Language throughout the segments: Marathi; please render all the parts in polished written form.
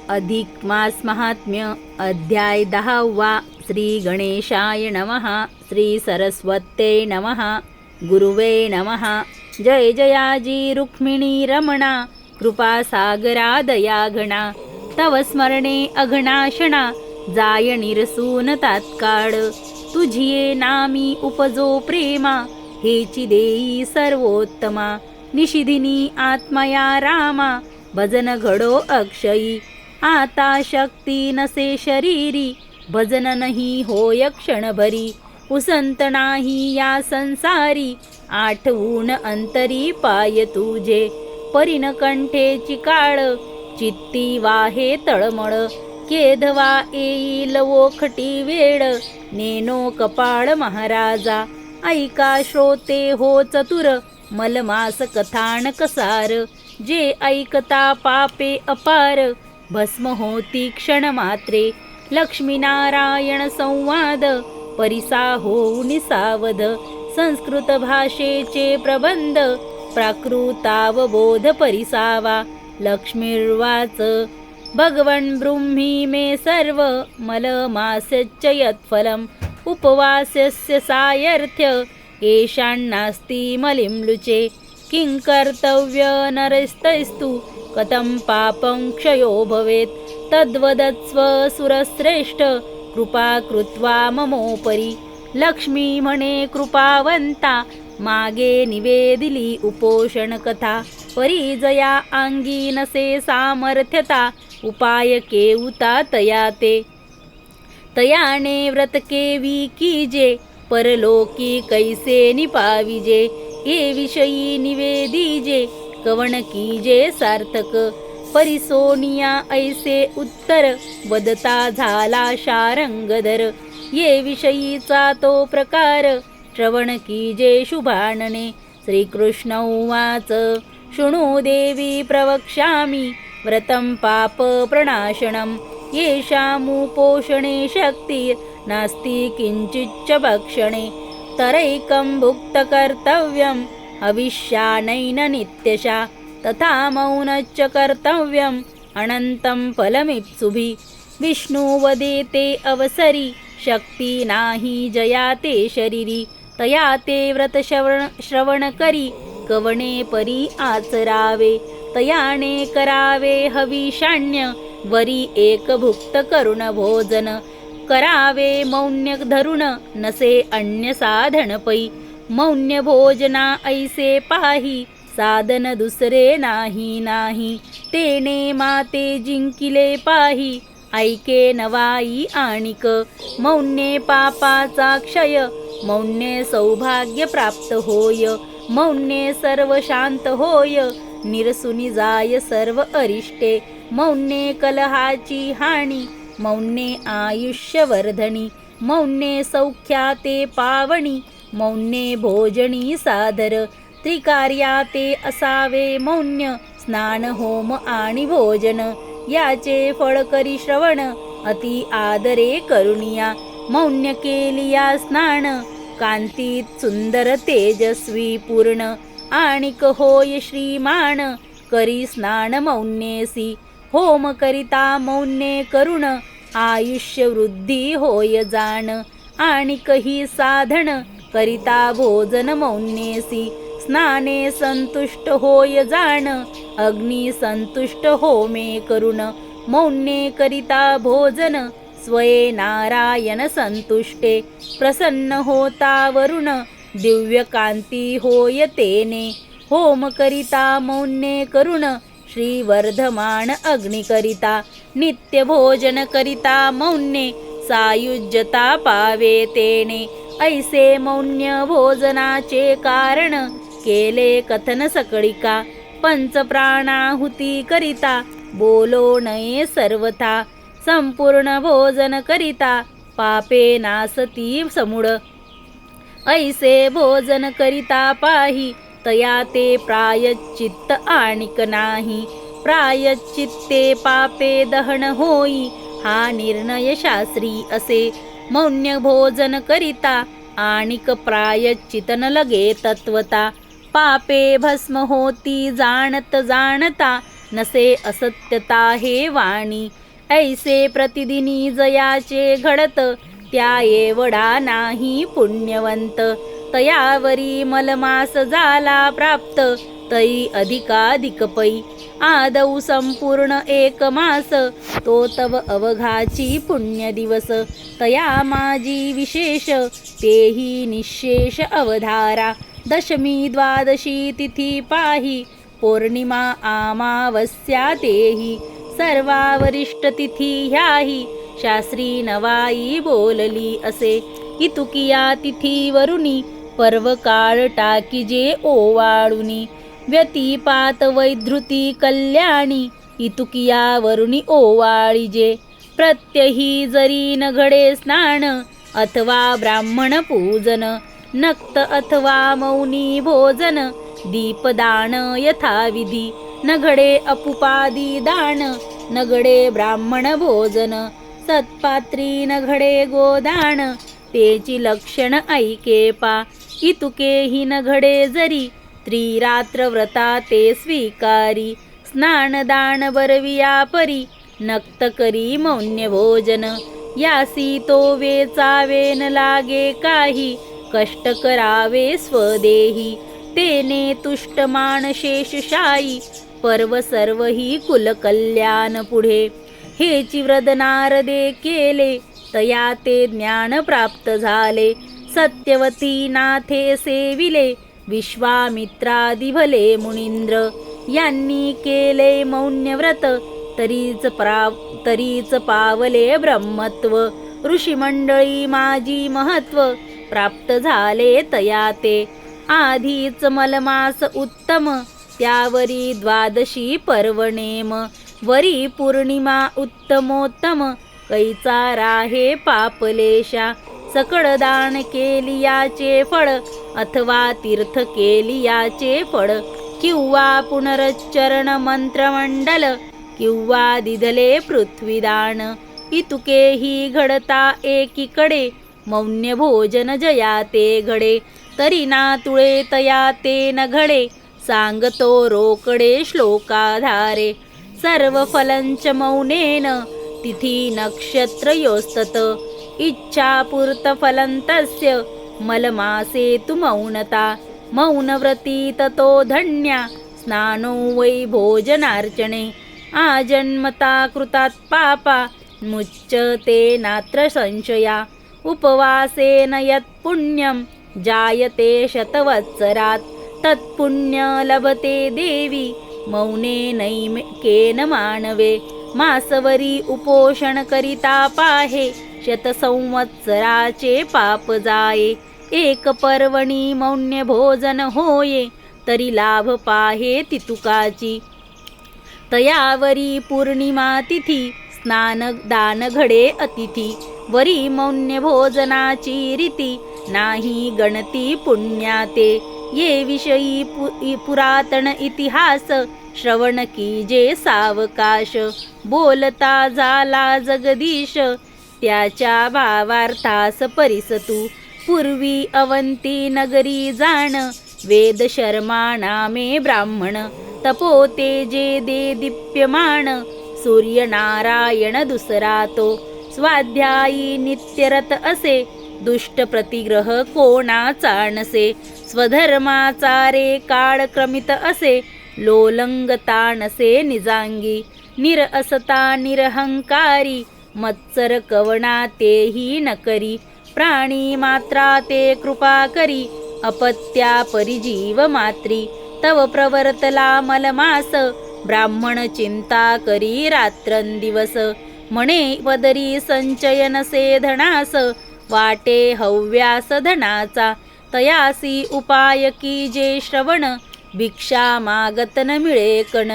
अधिक मास महात्म्य अध्याय 10वा. श्री गणेशाय नमः. श्री सरस्वत्यै नमः. गुरुवे नमः. जय जयाजी रुक्मिणी रमणा कृपा सागरा दयाघना तव स्मरणे अघनाशना जाय निरसून तात्काळ तुझिये नामी उपजो प्रेमा हेची देई सर्वोत्तमा निशिदिनी आत्मया रामा भजन घडो अक्षयी आता शक्ती नसे शरीरी भजन नाही होय क्षणभरी उसंत नाही या संसारी आठवून अंतरी पाय तुझे परिन कंठेची काळ चित्ती वाहे तळमळ केधवा येईल ओखटी वेळ नेनो कपाळ महाराजा ऐका श्रोते हो चतुर मलमास कथानक सार जे ऐकता पापे अपार भस्म होती क्षण मात्रे लक्ष्मीनारायण संवाद परिसा होऊन सावध संस्कृत भाषेचे प्रबंध प्राकृतावबोध परिसावा लक्ष्मीर्वाच भगवन् ब्रूह्मी मे सर्व मलमास्यच्च यत्फलम् उपवासस्य सायर्थ्य येषान्नास्ति मलिम्लुचे किं कर्तव्य नरस्तैस्तु कथं पापं क्षयो भवेत् तद्वदत्स्व सुरश्रेष्ठ कृपा कृत्वा ममोपरि लक्ष्मी म्हणे कृपावंता मागे निवेदिली उपोषण कथा परिजया अंगी नसे सामर्थ्यता उपाय केऊता तया ते तयाने व्रत केवी कीजे परलोकी कैसे निपाविजे ये विषयी निवेदीजे कवन कीजे सार्थक परिसोनिया ऐसे उत्तर वदता झाला शारंगधर ये विषयीचा तो प्रकार श्रवण कीजे शुभानने श्रीकृष्ण उवाच शृणु देवी प्रवक्ष्यामि व्रतं पाप प्रणाशनम् येषामुपोषणे शक्तिर् नास्ति किंचिच्च भक्षणे तरैकं भुक्तकर्तव्यं हविष्यानैन नित्यशा तथा मौनच्च कर्तव्यम् अनन्तं फलमिप्सुभिः विष्णुवदेते अवसरी शक्ती नाही जयाते शरीरी तया ते व्रत श्रवण करी कवणे परी आचरावे तयाने करावे हविषाण्य वरी एक भुक्त करुण भोजन करावे मौन्य धरुण नसे अन्य साधन पै मौन्य भोजना ऐसे पाही साधन दुसरे नाही तेने माते जिंकिले पाही ऐके नवाई आणिक मौन्ये पापाचा क्षय मौन्ये सौभाग्य प्राप्त होय मौन्ये सर्व शांत होय निरसुनी जाय सर्व अरिष्टे मौन्ये कलहाची हानी मौन्ये आयुष्यवर्धनी मौन्ये सौख्याते पावणी मौन्ये भोजनी सादर त्रिकार्याते असावे मौन्य स्नान होम आणि भोजन याचे फळ करी श्रवण अति आदरे करुणिया मौन्य केलिया स्नान कांतीत सुंदर तेजस्वी पूर्ण आणिक होय श्रीमान करी स्नान मौन्येसी होम करिता मौन्ये करुण आयुष्य वृद्धी होय जाण आणिक ही साधन करिता भोजन मौन्येसी स्नाने संतुष्ट होय जाण अग्नी संतुष्ट होमे करुण मौन्ये करिता भोजन स्वये नारायण संतुष्टे प्रसन्न होता वरुण दिव्य कांती होय तेने होम करिता मौन्ये करुण श्री वर्धमान अग्नि करिता नित्य भोजन करिता मौन्ये सायुज्यता पावे तेने ऐसे मौन्य भोजनाचे कारण केले कथन सकळिका पंचप्राणाहुती करिता बोलो नये सर्वथा संपूर्ण भोजन करिता पापे नासती समूढ ऐसे भोजन करिता पाही तया ते प्रायश्चित्त आणिक नाही प्रायश्चित्ते पापे दहन होई हा निर्णय शास्त्री असे मौन्य भोजन करिता आणिक प्रायश्चितन लगे तत्वता पापे भस्म होती जाणत जाणता नसे असत्यता हे वाणी. ऐसे प्रतिदिनी जयाचे घडत, त्या एवढा नाही पुण्यवंत. तयावरी मलमास झाला प्राप्त, तई अधिकाधिक पै. आदौ संपूर्ण एक मास, तो तव अवघाची पुण्य दिवस. तया माझी विशेष, तेही निशेष अवधारा. दशमी द्वादशी तिथी पाही, पौर्णिमा अमावस्या तेही. सर्वावरिष्ठ तिथी ह्याही, शास्त्री नवाई बोलली असे. इतुकिया तिथीवरुनी, पर्व काळ टाकीजे ओवाळुनी. व्यतिपात वैधृती कल्याणी, इतुकिया वरुणी ओवाळीजे. प्रत्यही जरी न घडे स्नान, अथवा ब्राह्मण पूजन. नक्त अथवा मौनी भोजन, दीपदान यथाविधी. न घडे अपुपादी दान, न घडे ब्राह्मण भोजन. सत्पात्री न घडे गोदान, तेची लक्षण ऐके पा. इतुकेही न घडे जरी, त्रिरात्र व्रता ते स्वीकारी. स्नान दान बरविया परी, नक्त करी मौन्य भोजन. यासी तो वेचावे न लागे काही, कष्ट करावे स्वदेही. तेने तुष्ट मान शेषशायी, पर्व सर्व ही कुल कल्याण पुढे. हेची व्रत नारदे केले, तया ते ज्ञान प्राप्त झाले. सत्यवती नाथे सेविले, विश्वामित्रादि भले मुनींद्र. यांनी केले मौन्य व्रत, तरीच पावले ब्रह्मत्व. ऋषिमंडळी माझी महत्व, प्राप्त झाले तया ते. आधीच मलमास उत्तम, त्यावरी द्वादशी पर्वणेम. वरी पौर्णिमा उत्तमोत्तम, कैचा राहे पापलेशा. सकळ दान केलियाचे फळ, अथवा तीर्थ केलियाचे फळ. किंवा पुनरच्चरण मंत्रमंडल, किंवा दिधले पृथ्वीदान. इतुकेही घडता एकीकडे, मौन्य भोजन जया ते घडे. तरी ना तुळे तया ते न घडे, सांगतो रोकडे श्लोकाधारे. सर्व फलंच मौनेन, तिथी नक्षत्र योस्तत. इच्छापूर्त फलंतस्य, मलमासे तु मौनता. मौनव्रती ततो धन्या, स्नानो वै भोजनार्चने. आजन्मता कृतात पापा, मुच्यते नात्र संशया. उपवासेन यत् पुण्यं, जायते शतवत्सरात्. तत्पुण्य लभते देवी, मौनेनैकेन मानवे. मासवरी उपोषण करिता पाहे, शतसंवत्सराचे पाप जाये. एक पर्वणी मौन्य भोजन होये, तरी लाभ पाहे तितुकाची. तयावरी पौर्णिमा तिथी, स्नान दान घडे अतिथी. वरी मौन्य भोजनाची रीती, नाही गणती पुण्याते. ये विषयी पुरातन इतिहास, श्रवण कीजे सावकाश. बोलता झाला जगदीश, त्याच्या भावार्थास परिसतू. पूर्वी अवंती नगरी जाण, वेद शर्मा नामे ब्राह्मण. तपोते जे दे दीप्यमान, सूर्यनारायण दुसरा तो. स्वाध्यायी नित्यरत असे, दुष्ट प्रतिग्रह कोणाचा नसे. स्वधर्माचा रे काळक्रमित असे, लोलंगता नसे निजांगी. निर असता निरहंकारी, मत्सर कवणा तेही न करी. प्राणी मात्रा ते कृपा करी, अपत्या परिजीव मात्री. तव प्रवर्तला मलमास, ब्राह्मण चिंता करी रात्रंदिवस. म्हणे पदरी संचय नसे धनास, वाटे हव्यास धनाचा. तयासी उपाय की जे श्रवण, भिक्षा मागत न मिळे कण.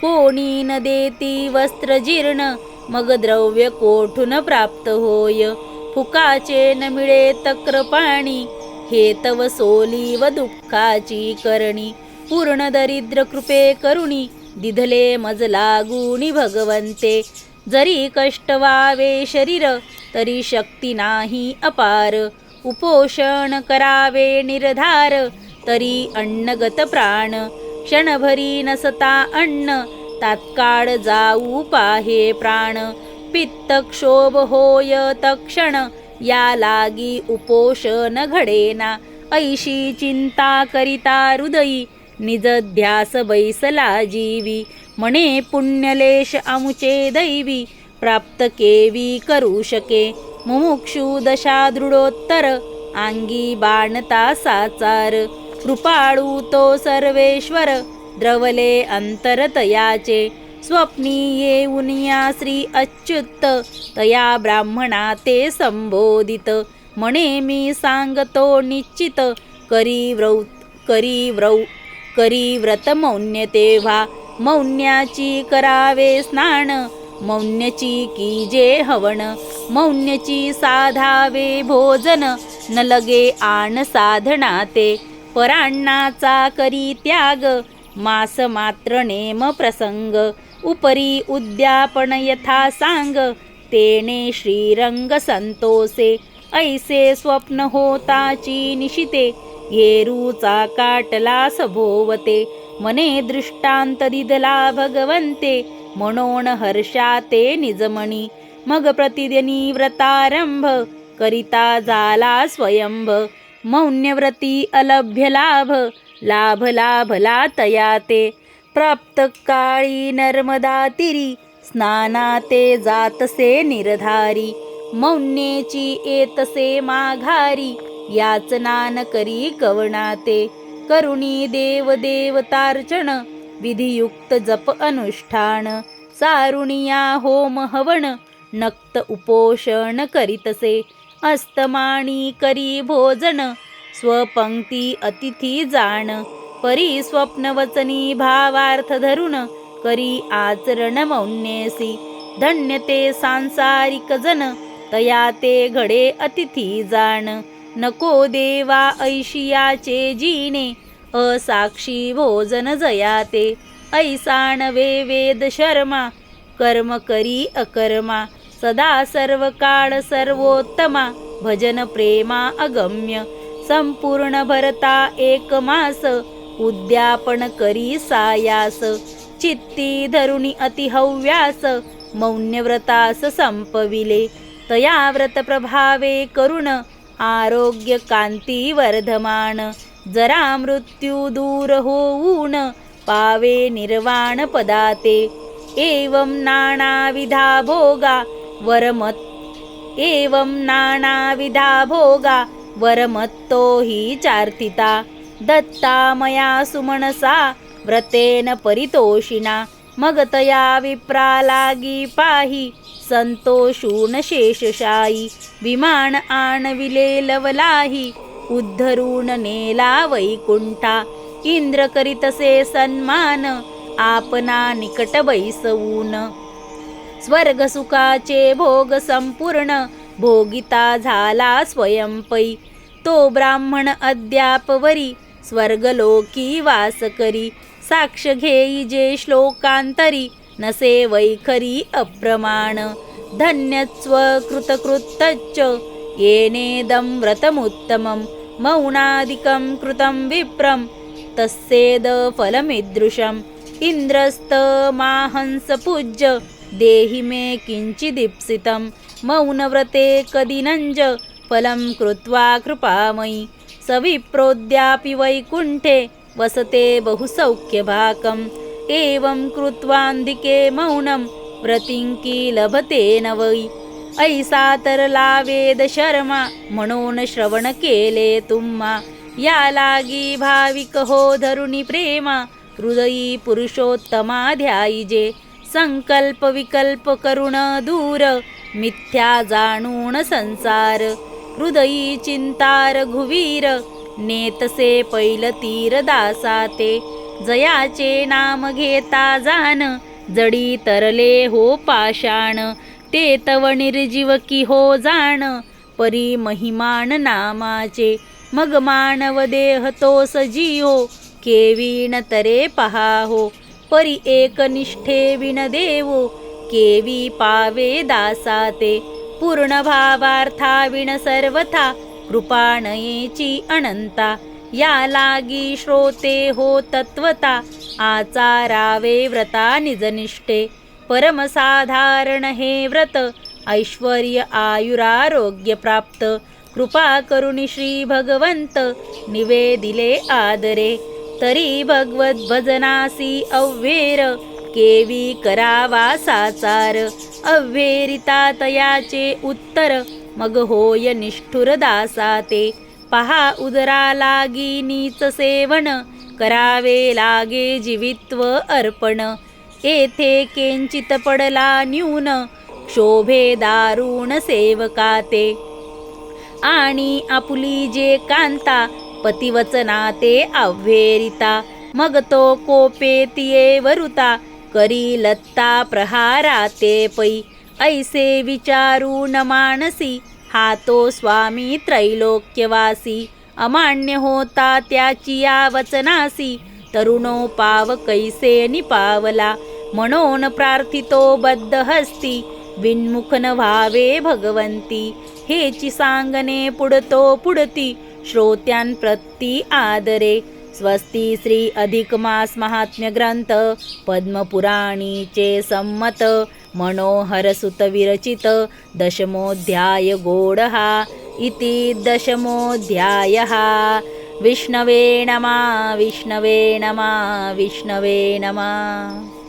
कोणी न देती वस्त्र जीर्ण, मग द्रव्य कोठून प्राप्त होय. फुकाचे न मिळे तक्र पाणी, हे तव सोली व दुःखाची करणी. पूर्ण दरिद्र कृपे करुणी, दिधले मज लागुनी भगवंते. जरी कष्ट व्हावे शरीर, तरी शक्ती नाही अपार. उपोषण करावे निर्धार, तरी अन्नगत प्राण. क्षणभरी नसता अन्न, तात्काळ जाऊ पाहे प्राण. पित्त क्षोभ होय तक्षण, या लागी उपोषण घडेना. ऐशी चिंता करिता हृदयी, निज ध्यास बैसला जीवी. म्हणे पुण्यलेश अमुचे दैवी, प्राप्त केवी करू शके. मुमुक्षु दशा दृढोत्तर, अंगी बाणता साचार. कृपाळू तो सर्वेश्वर, द्रवले अंतर तयाचे. स्वप्नी येऊन या श्री अच्युत, तया ब्राह्मणा ते संबोधित. म्हणे मी सांगतो निश्चित, करी व्रत मौन्य तेव्हा. मौन्याची करावे स्नान, मौन्याची कीजे हवण. मौन्याची साधावे भोजन, न लगे आण साधना ते. परान्नाचा करी त्याग, मास मात्र नेम प्रसंग. उपरी उद्यापन यथा सांग, तेने श्रीरंग संतोषे. ऐसे स्वप्न होताची निशिते, येरूचा काटला सभोवते. मने दृष्टांत दिदला भगवंते, म्हणून हर्षाते निजमणी. मग प्रतिदिनी व्रतारंभ, करिता झाला स्वयंभ. मौन्यव्रती अलभ्य लाभ, लाभ लाभला तया ते. प्राप्त काळी नर्मदा तीरी, स्नानाते जातसे निर्धारी. मौन्येची येतसे माघारी, याचनान करी कवनाते. करुणी देव देवतार्चन, विधियुक्त जप अनुष्ठान. सारुणिया होम हवन, नक्त उपोषण करीतसे. अस्तमानी करी भोजन, स्वपंक्ती अतिथी जाण. परी स्वप्न वचनी भावार्थ धरून, करी आचरण मौन्येसी. धन्य ते सांसारिक जन, तया ते घडे अतिथी जाण. नको देवा ऐशियाचे जीने, असाक्षी भोजन जयाते. ऐसा नवे वेद शर्मा, कर्म करी अकर्मा. सदा सर्व काळ सर्वोत्तमा, भजन प्रेमा अगम्य. संपूर्ण भरता एक मास, उद्यापन करी सायास. चित्ती धरुणी अतिहव्यास, मौन्यव्रतास संपविले. तया व्रत प्रभावे करुण, आरोग्य कांती वर्धमान. जरा मृत्यू दूर होऊन, पावे निर्वाण पदाते. एवं नानाविधा भोगा, वरमत्तो हि चार्थिता. दत्ता मया सुमनसा, व्रतेन परितोषिणा. मग तया विप्रा लागी पाही, संतोषून शेषशायी. विमान आणविले लवलाही, उद्धरून नेला वैकुंठा. इंद्र करीतसे सन्मान, आपना निकट बैसवून. स्वर्ग सुखाचे भोग संपूर्ण, भोगिता झाला स्वयंपै. तो ब्राह्मण अद्यापवरी, स्वर्गलोकी वास करी. साक्ष घेई जे श्लोकांतरी, नसे वैखरी अप्रमाण. धन्यस्व कृतकृतच्च, येनेदं व्रतमुत्तमं. मौनादिकं कृतं विप्रं, तस्येद फलमीदृशम्. इंद्रस्तमाहंस पूज्य, देहि मे किंचिदीप्सितं. मौनव्रते कदिनञ्ज, फलं कृत्वा कृपामयि. सविप्रोद्यापि वैकुण्ठे, वसते बहुसौख्यभाकम्. एवं कृत्वान्धिके मौनं, व्रतिं की लभते न वै. ऐसा तरला वेद शर्मा, म्हणून श्रवण केले तुम्हा. या लागी भाविक हो धरुणी प्रेमा, हृदयी पुरुषोत्तमा ध्यायिजे. संकल्प विकल्प करुण दूर, मिथ्या जाणून संसार. हृदयी चिंता रघुवीर, नेतसे पैल तीर दासाते. जयाचे नाम घेता जाण, जडी तरले हो पाषाण. ते तव निर्जीव की हो जाण, परी महिमान नामाचे. मग मानव देह तो सजीहो, केवीण तरे पहाहो. परी एक निष्ठे विण देवो, केवी पावे दासाते. पूर्ण भावार्था विण सर्वथा, कृपाणयेची अनंता. या लागी श्रोते हो तत्वता आचारावे व्रता निजनिष्ठे परमसाधारण हे व्रत ऐश्वर्य आयुरारोग्य प्राप्त कृपा करुणी श्री भगवंत निवेदिले आदरे तरी भगवत भजनासी अव्हेर केवी करावा साचार अव्हेरिता तयाचे उत्तर मग होय निष्ठुर दासाते पहा उदरा लागी नीच सेवन करावे लागे जीवित्व अर्पण येथे केंचित पडला न्यून क्षोभे दारुण सेवकाते आणि आपुली जे कांता पतिवचनाते अव्हेरिता मग तो कोपे तिये वरुता करी लत्ता प्रहाराते पै ऐसे विचारू न मानसी हा तो स्वामी त्रैलोक्यवासी अमान्य होता त्याची या वचनासी तरुणो पाव कैसे निपावला म्हणून प्रार्थितो बद्ध हस्ती विन्मुख न व्हावे भगवंती हेची सांगणे पुढतो पुढती श्रोत्यांप्रती आदरे स्वस्ती श्री अधिक मास महात्म्य ग्रंथ पद्मपुराणीचे संमत मनोहर सुत विरचित दशमोध्याय गोडहा इति दशमोध्यायः विष्णवे नमः विष्णवे नमः विष्णवे नमः।